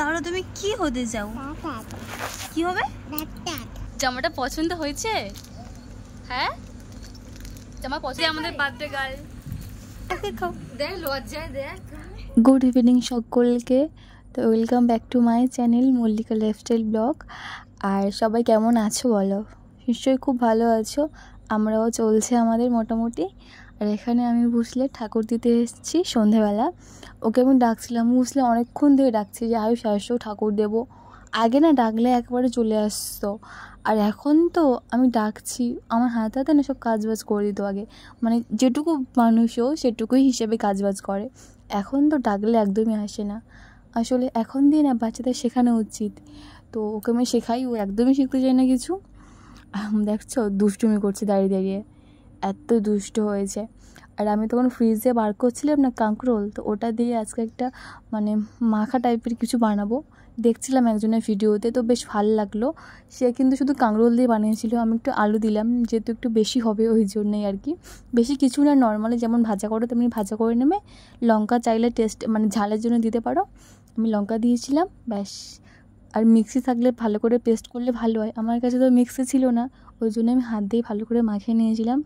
তাহলে তুমি কি হতে চাও? কি হবে? জামাটা পছন্দ হয়েছে? হ্যাঁ, জামা পছন্দ। আমাদের বার্থডে গার্ল দেখ, লজ্জায় দেখ। গুড ইভিনিং সকলকে। তো welcome back to my channel Mallika lifestyle blog. আর সবাই কেমন আছো বলো? নিশ্চয়ই খুব ভালো আছো। আমরাও চলছে আমাদের মোটামুটি। আর এখানে আমি বুঝলে ঠাকুর দিতে এসেছি সন্ধেবেলা। ওকে আমি ডাকছিলাম, বুঝলে অনেকক্ষণ ধরে ডাকছি যে আয়ুষ আসো ঠাকুর দেবো। আগে না ডাকলে একবারে চলে আসতো, আর এখন তো আমি ডাকছি আমার হাতে হাতে না সব কাজবাজ করে দিত। আগে মানে যেটুকু মানুষও সেটুকুই হিসেবে কাজবাজ করে, এখন তো ডাকলে একদমই আসে না। আসলে এখন দিয়ে না বাচ্চাদের শেখানো উচিত, তো ওকে আমি শেখাই, ও একদমই শিখতে চায় না কিছু। দেখছো দুষ্টুমি করছে দাঁড়িয়ে দাঁড়িয়ে, এত দুষ্ট হয়েছে। আর আমি তখন ফ্রিজে বার করছিলাম না কাঁকরোল, তো ওটা দিয়ে আজকে একটা মানে মাখা টাইপের কিছু বানাবো দেখছিলাম একজনের ভিডিওতে, তো বেশ ভালো লাগলো। সে কিন্তু শুধু কাঁকরোল দিয়ে বানিয়েছিল, আমি একটু আলু দিলাম যেহেতু একটু বেশি হবে ওই জন্যই আর কি। বেশি কিছু না, নর্মালি যেমন ভাজা করো তেমনি ভাজা করে নেবে। লঙ্কা চাইলে টেস্ট মানে ঝালের জন্য দিতে পারো, আমি লঙ্কা দিয়েছিলাম ব্যাস। আর মিক্সি থাকলে ভালো করে পেস্ট করলে ভালো হয়, আমার কাছে তো মিক্সি ছিল না, ওই জন্য আমি হাত দিয়ে ভালো করে মাখিয়ে নিয়েছিলাম।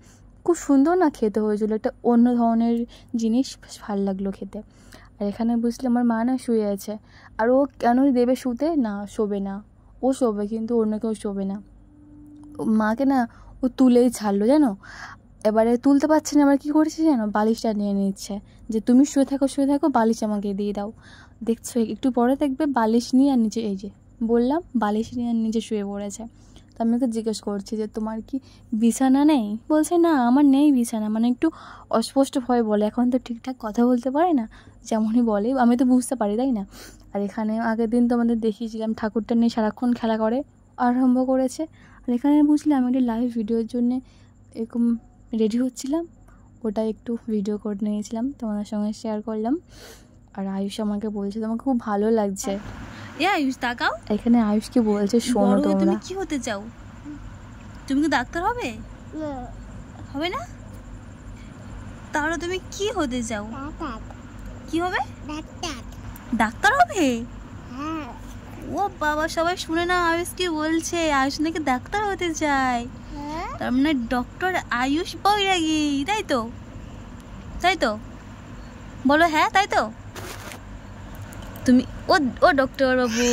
খুব সুন্দর না খেতে হয়েছিল, একটা অন্য ধরনের জিনিস, বেশ ভালো লাগলো খেতে। আর এখানে বুঝলে আমার মা না শুয়ে আছে, আর ও কেনই দেবে শুতে, না শোবে না, ও শোবে কিন্তু অন্য কেউ শোবে না। মাকে না ও তুলেই ছাড়লো জানো, এবারে তুলতে পারছে না, এবার কী করেছে জানো, বালিশটা নিয়ে নিচ্ছে যে তুমি শুয়ে থাকো বালিশ আমাকে দিয়ে দাও। দেখছো একটু পরে দেখবে বালিশ নিয়ে আর নিচে, এই যে বললাম বালিশ নিয়ে আর নিচে শুয়ে পড়েছে। তো আমি ওকে জিজ্ঞেস করছি যে তোমার কি বিছানা নেই? বলছে না আমার নেই বিছানা, মানে একটু অস্পষ্ট ভয় বলে, এখন তো ঠিকঠাক কথা বলতে পারে না, যেমনই বলে আমি তো বুঝতে পারি তাই না। আর এখানে আগের দিন তোমাদের দেখিয়েছিলাম ঠাকুরটা নিয়ে সারাক্ষণ খেলা করে আরম্ভ করেছে। আর এখানে বুঝলে আমি একটা লাইভ ভিডিওর জন্যে এরকম রেডি হচ্ছিলাম, ওটা একটু ভিডিও করে নিয়েছিলাম, তোমাদের সঙ্গে শেয়ার করলাম। আর আয়ুষ আমাকে বলছে তোমাকে খুব ভালো লাগছে। আয়ুষ তাকাও, এখানে আয়ুষকে বলছে শোনো তোমরা তুমি কি হতে চাও? তুমি কি ডাক্তার হবে? হবে না? তাহলে তুমি কি হতে চাও? কি হবে? ডাক্তার হবে? ও বাবা, সবাই শুনে না আয়ুষ কি বলছে, আয়ুষ নাকি ডাক্তার হতে চায়। তার মানে ডক্টর আয়ুষ বৈরাগী, তাই তো? তাই তো বলো, হ্যাঁ তাই তো। তুমি ও ডক্টর বাবু,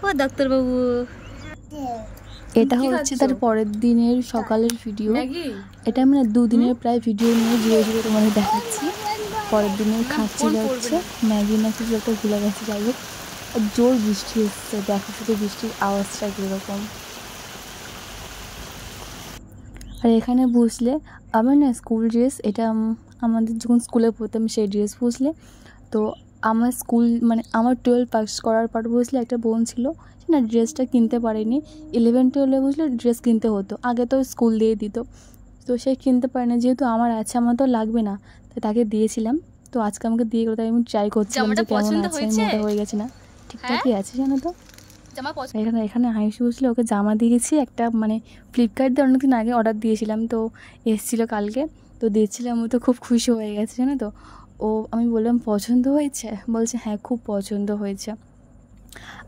ও ডাক্তার বাবু। এটা হচ্ছে তার পরের দিনের সকালের ভিডিও, এটা মানে দুদিনের প্রায় ভিডিও নিয়ে ধীরে ধীরে তোমাদের দেখাচ্ছি। পরের দিনের খাচ্ছিল হচ্ছে ম্যাগি না কিছু একটা ভুলে গেছে, যাই হোক। জোর বৃষ্টি এসছে, দেখো শুধু বৃষ্টির আওয়াজটা কীরকম। আর এখানে বুঝলে আমার না স্কুল ড্রেস, এটা আমাদের যখন স্কুলে পড়তাম সেই ড্রেস বুঝলে। তো আমার স্কুল মানে আমার 12 পাস করার পর বুঝলে একটা বোন ছিল, সে না ড্রেসটা কিনতে পারেনি। 11-12 বুঝলে ড্রেস কিনতে হতো, আগে তো স্কুল দিয়ে দিত, তো সে কিনতে পারে না, যেহেতু আমার আছে আমার তো লাগবে না, তাই তাকে দিয়েছিলাম। তো আজকে আমাকে দিয়ে গেলো, তাই আমি ট্রাই করছিলাম যে কেমন আছে, মোটা হয়ে গেছে না, ঠিকঠাকই আছে জানো তো। এখানে আয়ুষ বুঝলে ওকে জামা দিয়েছি একটা, মানে ফ্লিপকার্ট দিয়ে অনেকদিন আগে অর্ডার দিয়েছিলাম, তো এসেছিলো কালকে, তো দিয়েছিলাম, ও তো খুব খুশি হয়ে গেছে জানো তো। ও আমি বললাম পছন্দ হয়েছে, বলছে হ্যাঁ খুব পছন্দ হয়েছে।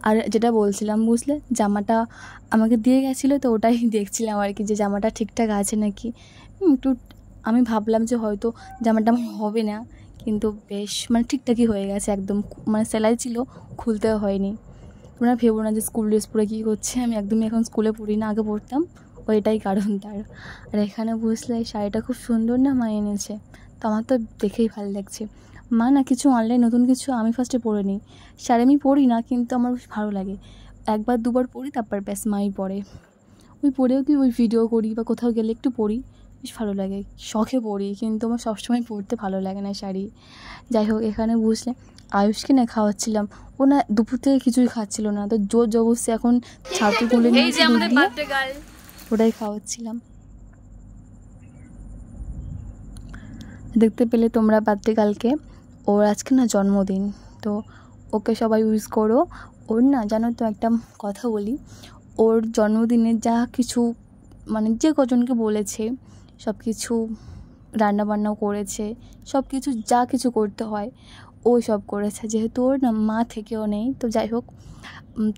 আর যেটা বলছিলাম বুঝলে, জামাটা আমাকে দিয়ে গেছিলো, তো ওটাই দেখছিলাম আর কি যে জামাটা ঠিকঠাক আছে নাকি। একটু আমি ভাবলাম যে হয়তো জামাটা আমার হবে না, কিন্তু বেশ মানে ঠিকঠাকই হয়ে গেছে একদম, মানে সেলাই ছিল, খুলতেও হয়নি। তোমরা ভেবো না যে স্কুল ড্রেস পরে কী করছে, আমি একদমই এখন স্কুলে পড়ি না, আগে পড়তাম, ওইটাই কারণ তার। আর এখানে বুঝলে এই শাড়িটা খুব সুন্দর না মা এনেছে, তো আমার তো দেখেই ভালো লাগছে। মা না কিছু অনলাইন নতুন কিছু আমি ফার্স্টে পরে নিই, শাড়ি আমি পরি না কিন্তু আমার বেশ ভালো লাগে, একবার দুবার পরি তারপর ব্যাস মাই পরে। ওই পরেও কি ওই ভিডিও করি বা কোথাও গেলে একটু পরি, বেশ ভালো লাগে, শখে পরি, কিন্তু আমার সবসময় পরতে ভালো লাগে না শাড়ি। যাই হোক এখানে বুঝলে আয়ুষকে না খাওয়াচ্ছিলাম, ও না দুপুর থেকে কিছুই খাচ্ছিল না, তো জোর জবরদস্তি এখন ছাতু তুলে নিয়ে ওটাই খাওয়াচ্ছিলাম। দেখতে পেলে তোমরা বার্থডে কালকে, ওর আজকে না জন্মদিন, তো ওকে সবাই উইশ করো। ওর না জানো তো একটা কথা বলি, ওর জন্মদিনে যা কিছু মানে যে কজনকে বলেছে সব কিছু রান্নাবান্নাও করেছে, সব কিছু যা কিছু করতে হয় ও ও সব করেছে, যেহেতু ওর না মা থেকেও নেই। তো যাই হোক,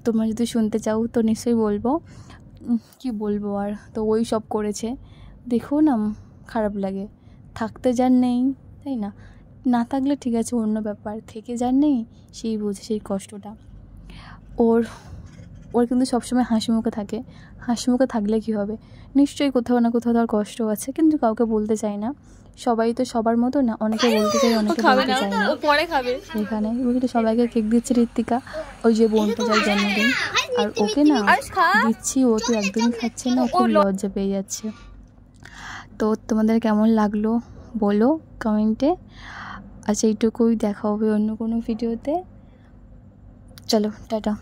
তোমরা যদি শুনতে চাও তো নিশ্চয়ই বলবো, কি বলবো আর। তো ওই সব করেছে, দেখো না খারাপ লাগে। থাকতে যার নেই, তাই না? না থাকলে ঠিক আছে অন্য ব্যাপার, থেকে যার নেই সেই বোঝে সেই কষ্টটা। ওর কিন্তু সবসময় হাসি মুখে থাকে। হাসি মুখে থাকলে কী হবে, নিশ্চয়ই কোথাও না কোথাও তার কষ্ট আছে, কিন্তু কাউকে বলতে চাই না। সবাই তো সবার মতো না, অনেকে বলতে চাই, অনেকে বলতে চায় না। পরে খাবে এখানে বুঝলি, সবাইকে কেক দিচ্ছে ঋত্বিকা, ওই যে বোনটা যার জন্মদিন, আর ওকে না দিচ্ছি, ও তো একদমই খাচ্ছে না, খুব লজ্জা পেয়ে যাচ্ছে। তো তোমাদের কেমন লাগলো বলো কমেন্টে। আচ্ছা এইটুকুই, দেখা হবে অন্য কোনো ভিডিওতে। চলো টাটা।